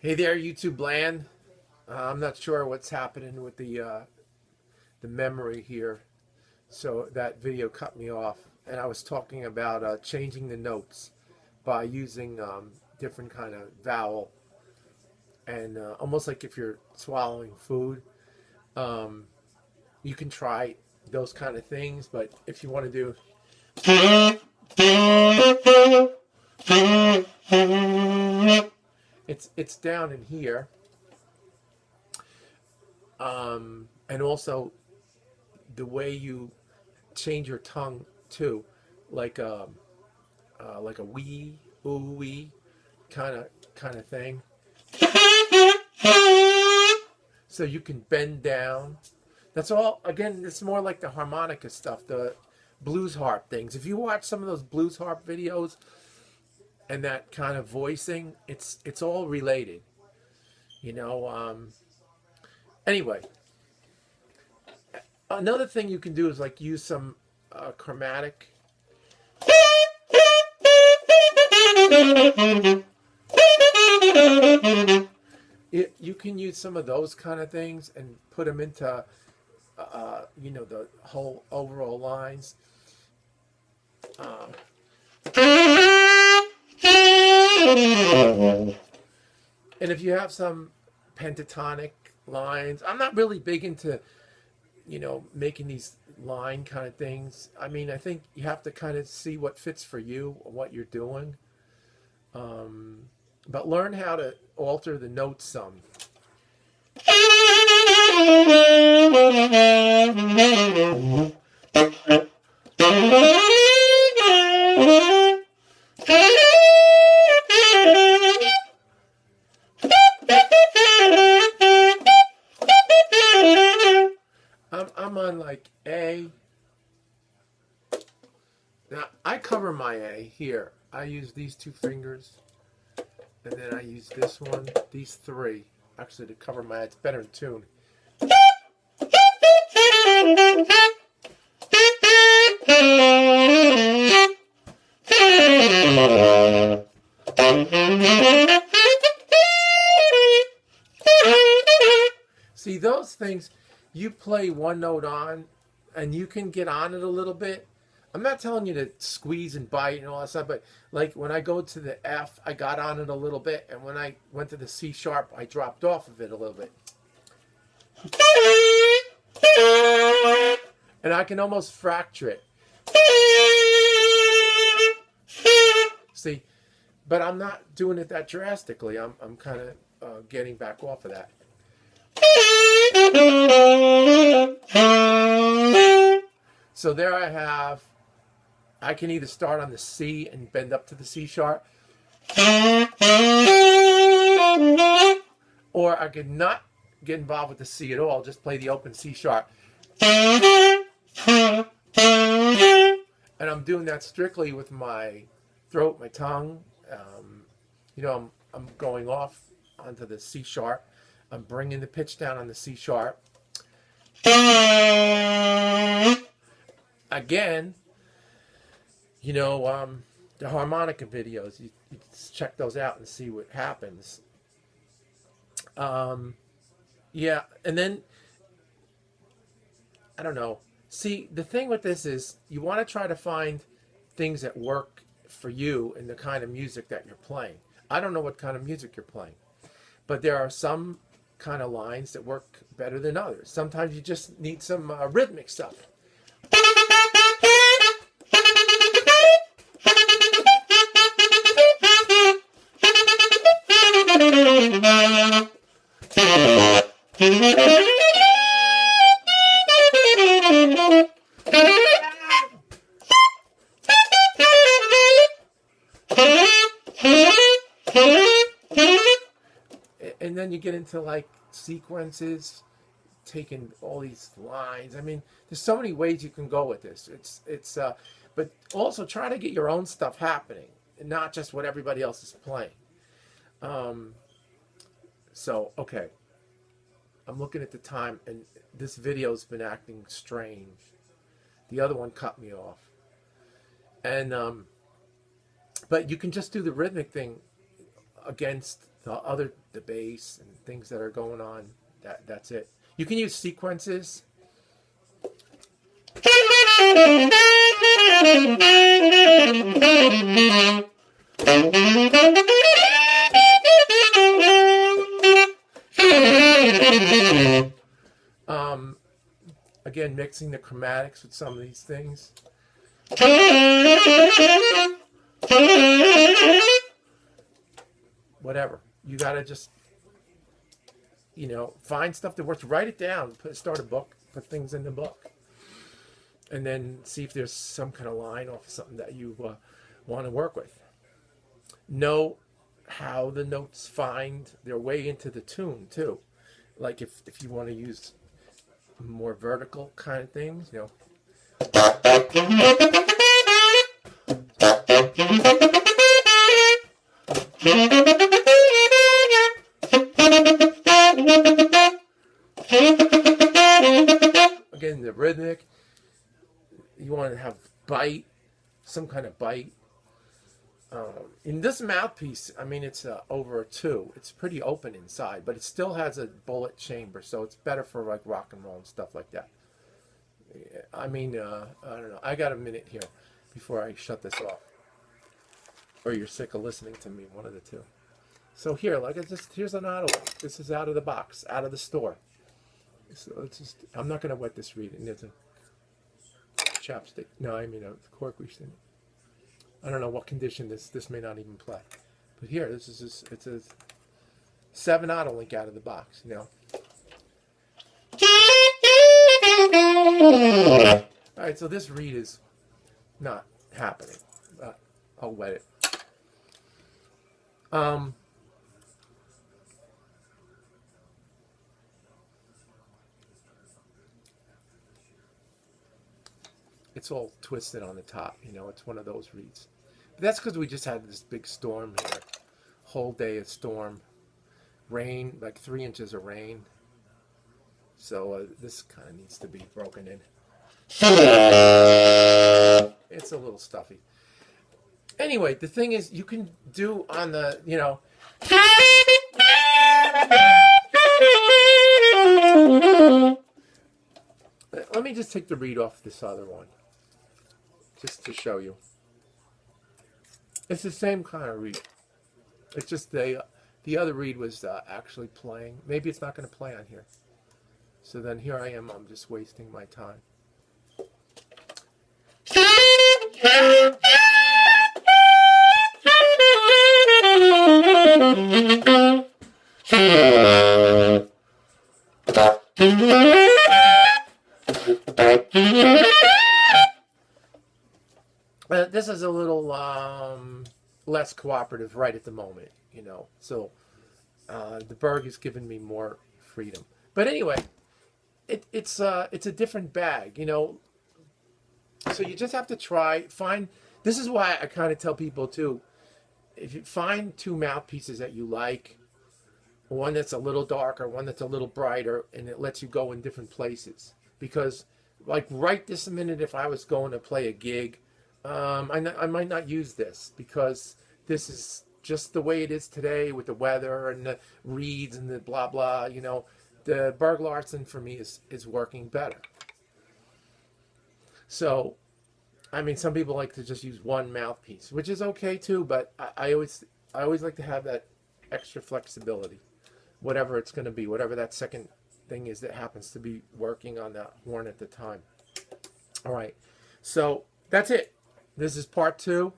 Hey there, YouTube land. I'm not sure what's happening with the memory here, so that video cut me off. And I was talking about changing the notes by using different kind of vowel, and almost like if you're swallowing food, um, you can try those kind of things. But if you want to do, it's down in here, and also the way you change your tongue too, like like a wee, ooh wee, kind of thing. So you can bend down. That's all. Again, it's more like the harmonica stuff, the blues harp things. If you watch some of those blues harp videos and that kind of voicing, it's all related. You know. Anyway, another thing you can do is like use some chromatic. You can use some of those kind of things and put them into, the whole overall lines. And if you have some pentatonic lines, I'm not really big into, making these line kind of things. I mean, I think you have to kind of see what fits for you, what you're doing. But learn how to alter the notes some. I'm on like A. Now, I cover my A here. I use these two fingers, and then I use this one, these three, actually to cover my A. It's better in tune. See, those things, you play one note on, and you can get on it a little bit. I'm not telling you to squeeze and bite and all that stuff, but like when I go to the F, I got on it a little bit, and when I went to the C sharp, I dropped off of it a little bit. And I can almost fracture it. See, but I'm not doing it that drastically. I'm kind of getting back off of that. So there I can either start on the C and bend up to the C sharp, or I could not get involved with the C at all, just play the open C sharp. And I'm doing that strictly with my throat, my tongue. I'm going off onto the C sharp. I'm bringing the pitch down on the C sharp. Again, the harmonica videos, you check those out and see what happens. Yeah, and then, I don't know. See, the thing with this is you want to try to find things that work for you and the kind of music that you're playing. I don't know what kind of music you're playing, but there are some kind of lines that work better than others. Sometimes you just need some rhythmic stuff. And then you get into like sequences, taking all these lines. I mean, there's so many ways you can go with this. But also try to get your own stuff happening, and not just what everybody else is playing. So okay, I'm looking at the time, and this video's been acting strange. The other one cut me off, and but you can just do the rhythmic thing against the bass and things that are going on. That's it. You can use sequences. Again, mixing the chromatics with some of these things. Whatever. You gotta just, find stuff that works. Write it down. Start a book. Put things in the book. And then see if there's some kind of line off of something that you want to work with. Know how the notes find their way into the tune, too. Like if you want to use more vertical kind of things, Again, the rhythmic. You want to have bite, some kind of bite. In this mouthpiece, I mean, it's over a 2. It's pretty open inside, but it still has a bullet chamber, so it's better for like rock and roll and stuff like that. I mean, I don't know. I got a minute here before I shut this off. Or you're sick of listening to me, one of the two. So here, here's an auto. This is out of the box, out of the store. So it's just, I'm not going to wet this reed. And there's a chapstick. No, I mean a cork we should. I don't know what condition this may not even play. But here, it's a 7/0 link out of the box, Alright, so this reed is not happening. I'll wet it. It's all twisted on the top, it's one of those reeds. But that's because we just had this big storm here. Whole day of storm. Rain, like 3 inches of rain. So this kind of needs to be broken in. It's a little stuffy. Anyway, the thing is, you can do on the, Let me just take the reed off this other one. Just to show you. It's the same kind of reed. It's just the other reed was actually playing. Maybe it's not going to play on here. So then here I am. I'm just wasting my time. This is a little less cooperative right at the moment, So the Berg has given me more freedom. But anyway, it's a different bag, So you just have to find. This is why I kind of tell people too. If you find 2 mouthpieces that you like, one that's a little darker, one that's a little brighter, and it lets you go in different places. Because, like right this minute, if I was going to play a gig, I might not use this because this is just the way it is today with the weather and the reeds and the blah blah. The Berg Larsen for me is working better. So, I mean, some people like to just use one mouthpiece, which is okay too. But I always like to have that extra flexibility, whatever it's going to be, whatever that second thing is that happens to be working on that horn at the time. All right, so that's it. This is part 2,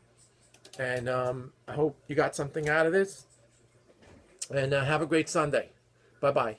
and I hope you got something out of this. And have a great Sunday. Bye-bye.